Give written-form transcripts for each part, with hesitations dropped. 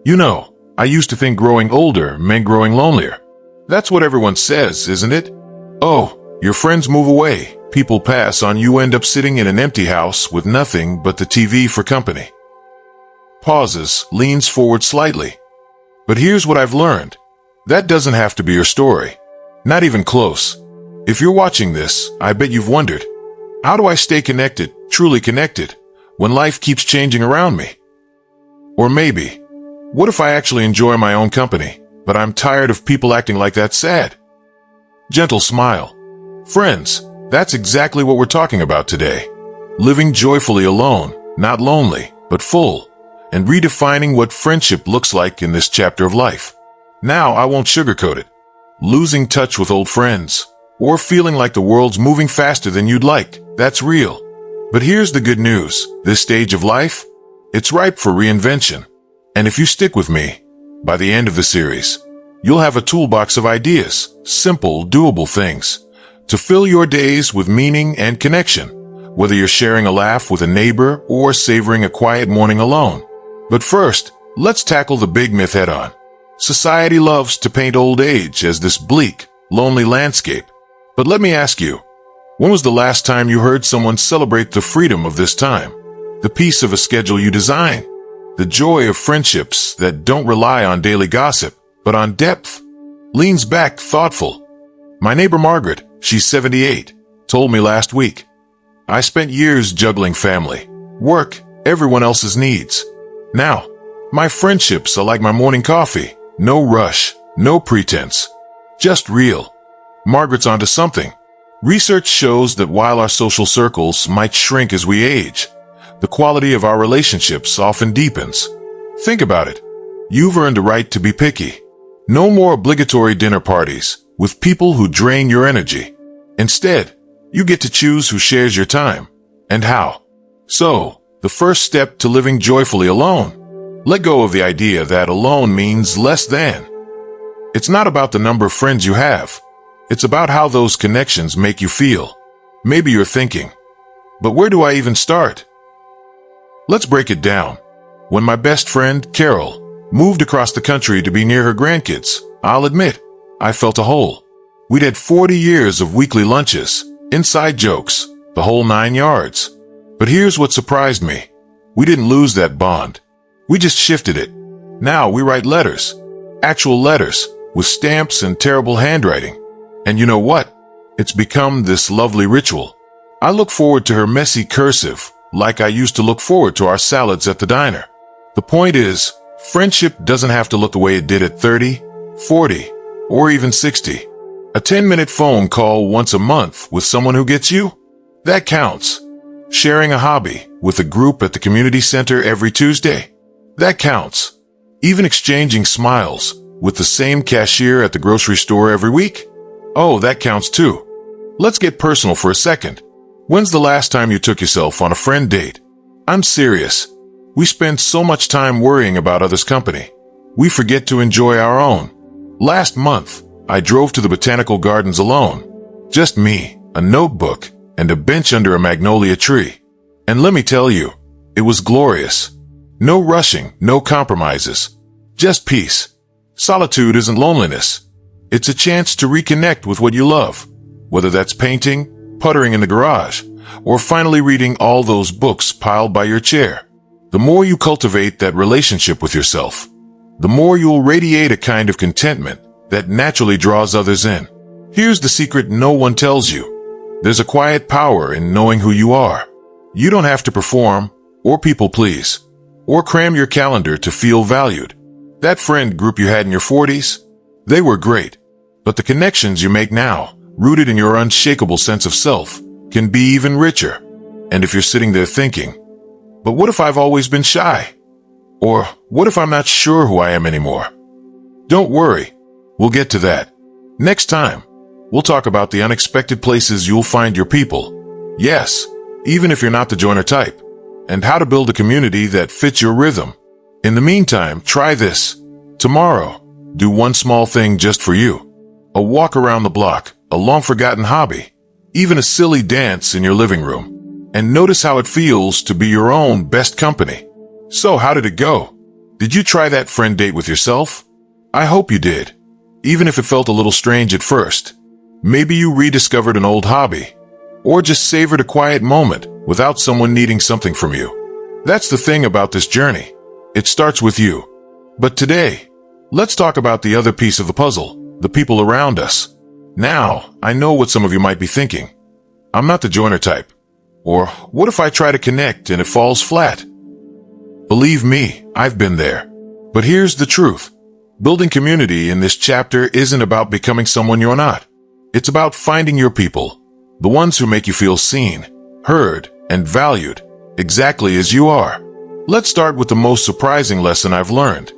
You know, I used to think growing older meant growing lonelier. That's what everyone says, isn't it? Oh, your friends move away, people pass on, you end up sitting in an empty house with nothing but the TV for company. Pauses, leans forward slightly. But here's what I've learned. That doesn't have to be your story. Not even close. If you're watching this, I bet you've wondered, how do I stay connected, truly connected, when life keeps changing around me? Or maybe, what if I actually enjoy my own company, but I'm tired of people acting like that sad? Gentle smile. Friends, that's exactly what we're talking about today. Living joyfully alone, not lonely, but full, and redefining what friendship looks like in this chapter of life. Now, I won't sugarcoat it. Losing touch with old friends, or feeling like the world's moving faster than you'd like, that's real. But here's the good news. This stage of life, it's ripe for reinvention. And if you stick with me, by the end of the series, you'll have a toolbox of ideas, simple, doable things, to fill your days with meaning and connection, whether you're sharing a laugh with a neighbor or savoring a quiet morning alone. But first, let's tackle the big myth head on. Society loves to paint old age as this bleak, lonely landscape. But let me ask you, when was the last time you heard someone celebrate the freedom of this time? The peace of a schedule you design? The joy of friendships that don't rely on daily gossip, but on depth? Leans back, thoughtful. My neighbor Margaret, she's 78, told me last week, I spent years juggling family, work, everyone else's needs. Now, my friendships are like my morning coffee. No rush, no pretense. Just real. Margaret's onto something. Research shows that while our social circles might shrink as we age, the quality of our relationships often deepens. Think about it. You've earned a right to be picky. No more obligatory dinner parties with people who drain your energy. Instead, you get to choose who shares your time and how. So, the first step to living joyfully alone. Let go of the idea that alone means less than. It's not about the number of friends you have. It's about how those connections make you feel. Maybe you're thinking, but where do I even start? Let's break it down. When my best friend, Carol, moved across the country to be near her grandkids, I'll admit, I felt a hole. We'd had 40 years of weekly lunches, inside jokes, the whole 9 yards. But here's what surprised me. We didn't lose that bond. We just shifted it. Now we write letters, actual letters, with stamps and terrible handwriting. And you know what? It's become this lovely ritual. I look forward to her messy cursive, like I used to look forward to our salads at the diner. The point is, friendship doesn't have to look the way it did at 30, 40, or even 60. A 10-minute phone call once a month with someone who gets you? That counts. Sharing a hobby with a group at the community center every Tuesday? That counts. Even exchanging smiles with the same cashier at the grocery store every week? Oh, that counts too. Let's get personal for a second. When's the last time you took yourself on a friend date? I'm serious. We spend so much time worrying about others' company. We forget to enjoy our own. Last month, I drove to the botanical gardens alone. Just me, a notebook, and a bench under a magnolia tree. And let me tell you, it was glorious. No rushing, no compromises. Just peace. Solitude isn't loneliness. It's a chance to reconnect with what you love, whether that's painting, puttering in the garage, or finally reading all those books piled by your chair. The more you cultivate that relationship with yourself, the more you'll radiate a kind of contentment that naturally draws others in. Here's the secret no one tells you. There's a quiet power in knowing who you are. You don't have to perform, or people please, or cram your calendar to feel valued. That friend group you had in your 40s, they were great. But the connections you make now, rooted in your unshakable sense of self, can be even richer. And if you're sitting there thinking, but what if I've always been shy? Or what if I'm not sure who I am anymore? Don't worry, we'll get to that. Next time, we'll talk about the unexpected places you'll find your people. Yes, even if you're not the joiner type. And how to build a community that fits your rhythm. In the meantime, try this. Tomorrow, do one small thing just for you. A walk around the block, a long-forgotten hobby, even a silly dance in your living room. And notice how it feels to be your own best company. So how did it go? Did you try that friend date with yourself? I hope you did, even if it felt a little strange at first. Maybe you rediscovered an old hobby, or just savored a quiet moment without someone needing something from you. That's the thing about this journey. It starts with you. But today, let's talk about the other piece of the puzzle, the people around us. Now, I know what some of you might be thinking. I'm not the joiner type. Or, what if I try to connect and it falls flat? Believe me, I've been there. But here's the truth. Building community in this chapter isn't about becoming someone you're not. It's about finding your people, the ones who make you feel seen, heard, and valued, exactly as you are. Let's start with the most surprising lesson I've learned.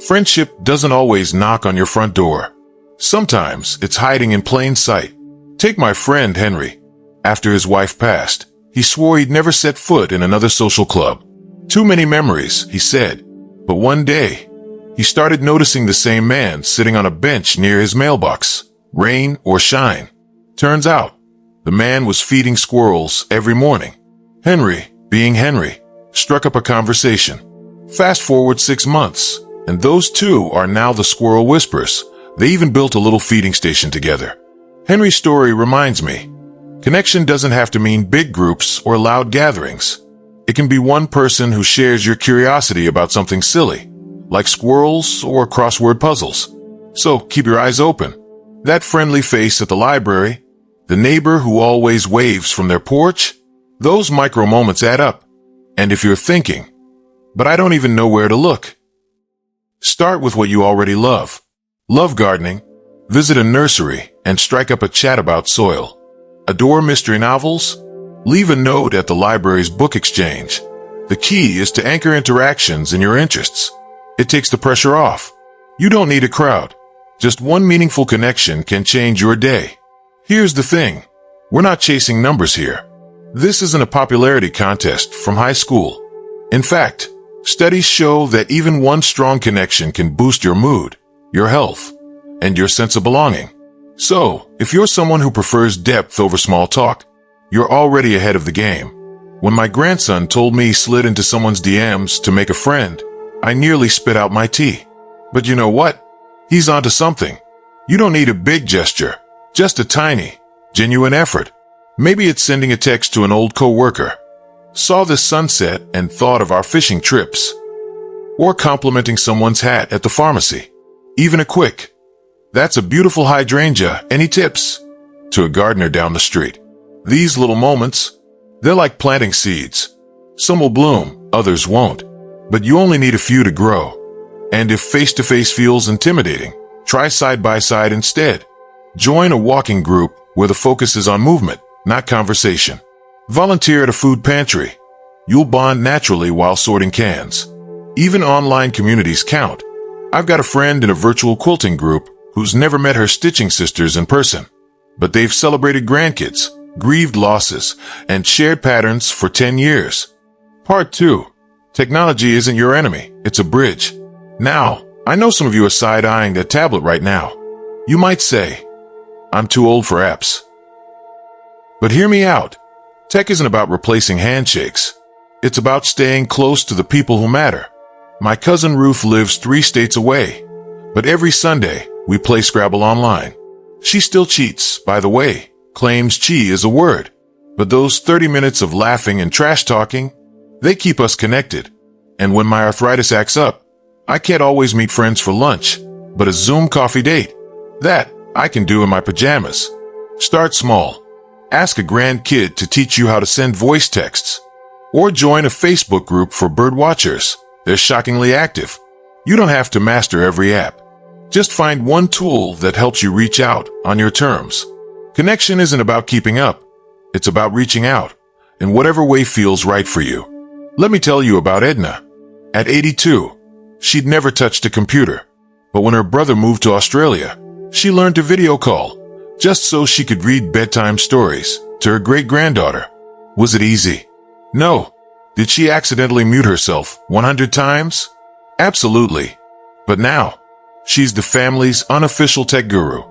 Friendship doesn't always knock on your front door. Sometimes it's hiding in plain sight. Take my friend Henry. After his wife passed, he swore he'd never set foot in another social club. Too many memories, he said. But one day, he started noticing the same man sitting on a bench near his mailbox, rain or shine. Turns out, the man was feeding squirrels every morning. Henry, being Henry, struck up a conversation. Fast forward 6 months, and those two are now the Squirrel Whisperers. They even built a little feeding station together. Henry's story reminds me, connection doesn't have to mean big groups or loud gatherings. It can be one person who shares your curiosity about something silly, like squirrels or crossword puzzles. So keep your eyes open. That friendly face at the library, the neighbor who always waves from their porch, those micro moments add up. And if you're thinking, but I don't even know where to look, start with what you already love. Love gardening? Visit a nursery and strike up a chat about soil. Adore mystery novels? Leave a note at the library's book exchange. The key is to anchor interactions in your interests. It takes the pressure off. You don't need a crowd. Just one meaningful connection can change your day. Here's the thing. We're not chasing numbers here. This isn't a popularity contest from high school. In fact, studies show that even one strong connection can boost your mood, your health, and your sense of belonging. So, if you're someone who prefers depth over small talk, you're already ahead of the game. When my grandson told me he slid into someone's DMs to make a friend, I nearly spit out my tea. But you know what? He's onto something. You don't need a big gesture, just a tiny, genuine effort. Maybe it's sending a text to an old coworker. Saw this sunset and thought of our fishing trips. Or complimenting someone's hat at the pharmacy. Even a quick, "That's a beautiful hydrangea, any tips?" to a gardener down the street. These little moments, they're like planting seeds. Some will bloom, others won't. But you only need a few to grow. And if face-to-face feels intimidating, try side-by-side instead. Join a walking group where the focus is on movement, not conversation. Volunteer at a food pantry. You'll bond naturally while sorting cans. Even online communities count. I've got a friend in a virtual quilting group who's never met her stitching sisters in person. But they've celebrated grandkids, grieved losses, and shared patterns for 10 years. Part 2. Technology isn't your enemy, it's a bridge. Now, I know some of you are side-eyeing that tablet right now. You might say, I'm too old for apps. But hear me out. Tech isn't about replacing handshakes. It's about staying close to the people who matter. My cousin Ruth lives 3 states away, but every Sunday we play Scrabble online. She still cheats, by the way, claims chi is a word. But those 30 minutes of laughing and trash talking, they keep us connected. And when my arthritis acts up, I can't always meet friends for lunch, but a Zoom coffee date, that I can do in my pajamas. Start small. Ask a grandkid to teach you how to send voice texts. Or join a Facebook group for bird watchers. They're shockingly active. You don't have to master every app. Just find one tool that helps you reach out on your terms. Connection isn't about keeping up. It's about reaching out in whatever way feels right for you. Let me tell you about Edna. At 82, she'd never touched a computer. But when her brother moved to Australia, she learned to video call just so she could read bedtime stories to her great-granddaughter. Was it easy? No. Did she accidentally mute herself 100 times? Absolutely. But now, she's the family's unofficial tech guru.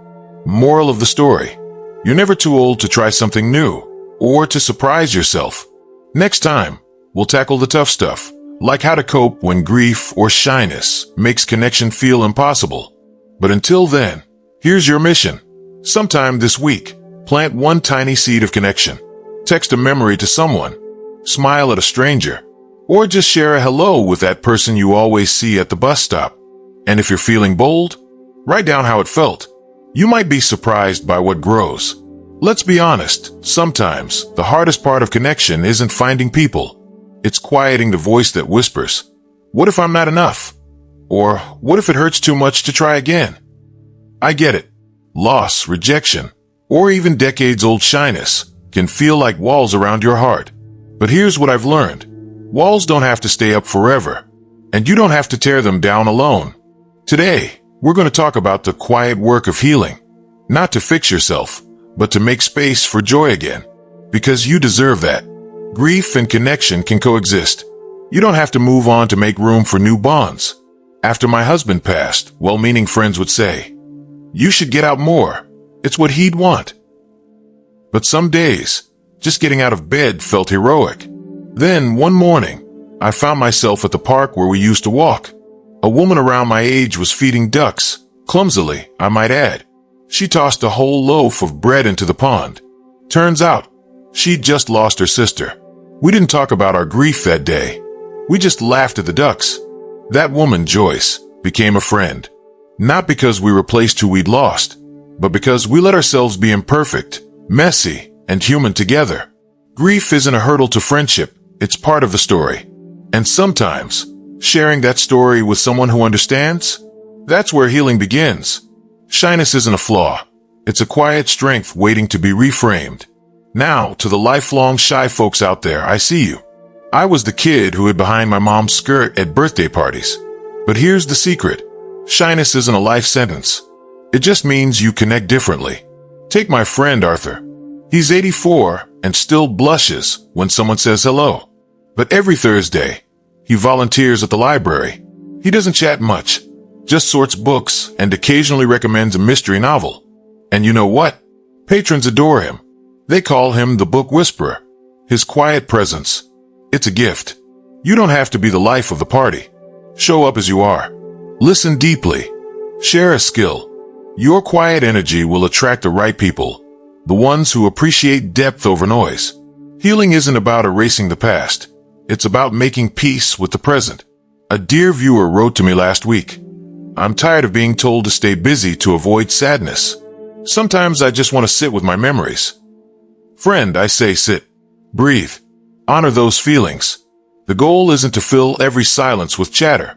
Moral of the story: you're never too old to try something new or to surprise yourself. Next time, we'll tackle the tough stuff, like how to cope when grief or shyness makes connection feel impossible. But until then, here's your mission. Sometime this week, plant one tiny seed of connection. Text a memory to someone, smile at a stranger, or just share a hello with that person you always see at the bus stop. And if you're feeling bold, write down how it felt. You might be surprised by what grows. Let's be honest, sometimes the hardest part of connection isn't finding people. It's quieting the voice that whispers, "What if I'm not enough?" Or, "What if it hurts too much to try again?" I get it. Loss, rejection, or even decades-old shyness can feel like walls around your heart. But here's what I've learned. Walls don't have to stay up forever, and you don't have to tear them down alone. Today, we're going to talk about the quiet work of healing. Not to fix yourself, but to make space for joy again. Because you deserve that. Grief and connection can coexist. You don't have to move on to make room for new bonds. After my husband passed, well-meaning friends would say, "You should get out more. It's what he'd want." But some days, just getting out of bed felt heroic. Then, one morning, I found myself at the park where we used to walk. A woman around my age was feeding ducks, clumsily, I might add. She tossed a whole loaf of bread into the pond. Turns out, she'd just lost her sister. We didn't talk about our grief that day. We just laughed at the ducks. That woman, Joyce, became a friend. Not because we replaced who we'd lost, but because we let ourselves be imperfect, messy, and human together. Grief isn't a hurdle to friendship, it's part of the story. And sometimes, sharing that story with someone who understands, that's where healing begins. Shyness isn't a flaw. It's a quiet strength waiting to be reframed. Now, to the lifelong shy folks out there, I see you. I was the kid who hid behind my mom's skirt at birthday parties. But here's the secret. Shyness isn't a life sentence. It just means you connect differently. Take my friend Arthur. He's 84 and still blushes when someone says hello. But every Thursday, he volunteers at the library. He doesn't chat much, just sorts books and occasionally recommends a mystery novel. And you know what? Patrons adore him. They call him the book whisperer. His quiet presence. It's a gift. You don't have to be the life of the party. Show up as you are. Listen deeply. Share a skill. Your quiet energy will attract the right people. The ones who appreciate depth over noise. Healing isn't about erasing the past. It's about making peace with the present. A dear viewer wrote to me last week. "I'm tired of being told to stay busy to avoid sadness. Sometimes I just want to sit with my memories." Friend, I say sit. Breathe. Honor those feelings. The goal isn't to fill every silence with chatter.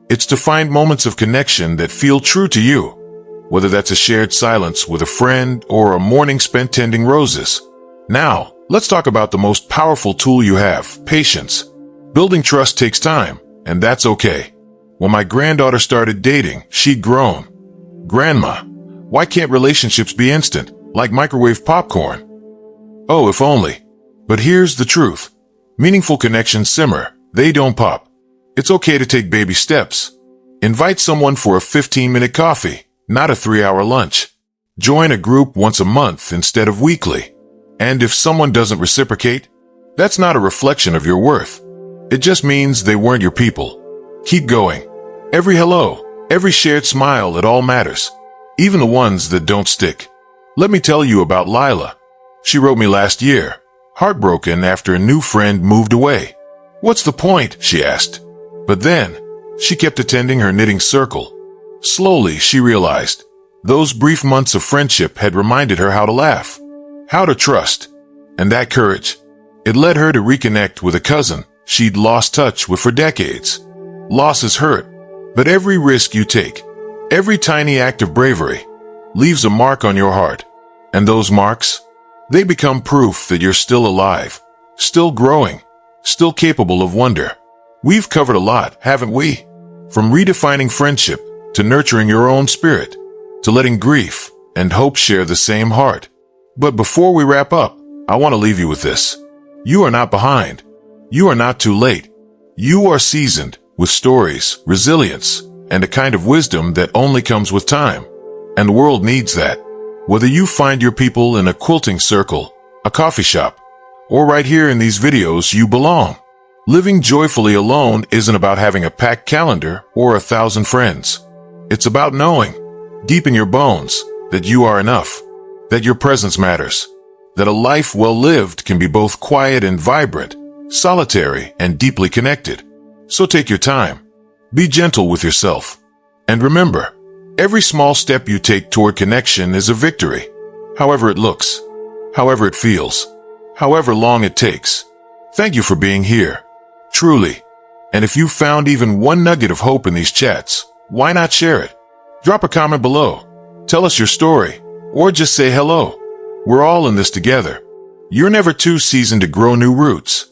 It's to find moments of connection that feel true to you. Whether that's a shared silence with a friend or a morning spent tending roses. Now, let's talk about the most powerful tool you have, patience. Building trust takes time, and that's okay. When my granddaughter started dating, she'd groan. "Grandma, why can't relationships be instant, like microwave popcorn?" Oh, if only. But here's the truth. Meaningful connections simmer, they don't pop. It's okay to take baby steps. Invite someone for a 15-minute coffee, not a 3-hour lunch. Join a group once a month instead of weekly. And if someone doesn't reciprocate, that's not a reflection of your worth. It just means they weren't your people. Keep going. Every hello, every shared smile, it all matters. Even the ones that don't stick. Let me tell you about Lila. She wrote me last year, heartbroken after a new friend moved away. "What's the point?" she asked. But then, she kept attending her knitting circle. Slowly, she realized, those brief months of friendship had reminded her how to laugh, how to trust, and that courage. It led her to reconnect with a cousin she'd lost touch with for decades. Losses hurt, but every risk you take, every tiny act of bravery, leaves a mark on your heart. And those marks, they become proof that you're still alive, still growing, still capable of wonder. We've covered a lot, haven't we? From redefining friendship, to nurturing your own spirit, to letting grief and hope share the same heart. But before we wrap up, I want to leave you with this. You are not behind. You are not too late. You are seasoned with stories, resilience, and a kind of wisdom that only comes with time. And the world needs that. Whether you find your people in a quilting circle, a coffee shop, or right here in these videos, you belong. Living joyfully alone isn't about having a packed calendar or 1,000 friends. It's about knowing, deep in your bones, that you are enough, that your presence matters, that a life well lived can be both quiet and vibrant, solitary and deeply connected. So take your time. Be gentle with yourself. And remember, every small step you take toward connection is a victory. However it looks, however it feels, however long it takes. Thank you for being here. Truly. And if you found even one nugget of hope in these chats, why not share it? Drop a comment below. Tell us your story, or just say hello. We're all in this together. You're never too seasoned to grow new roots.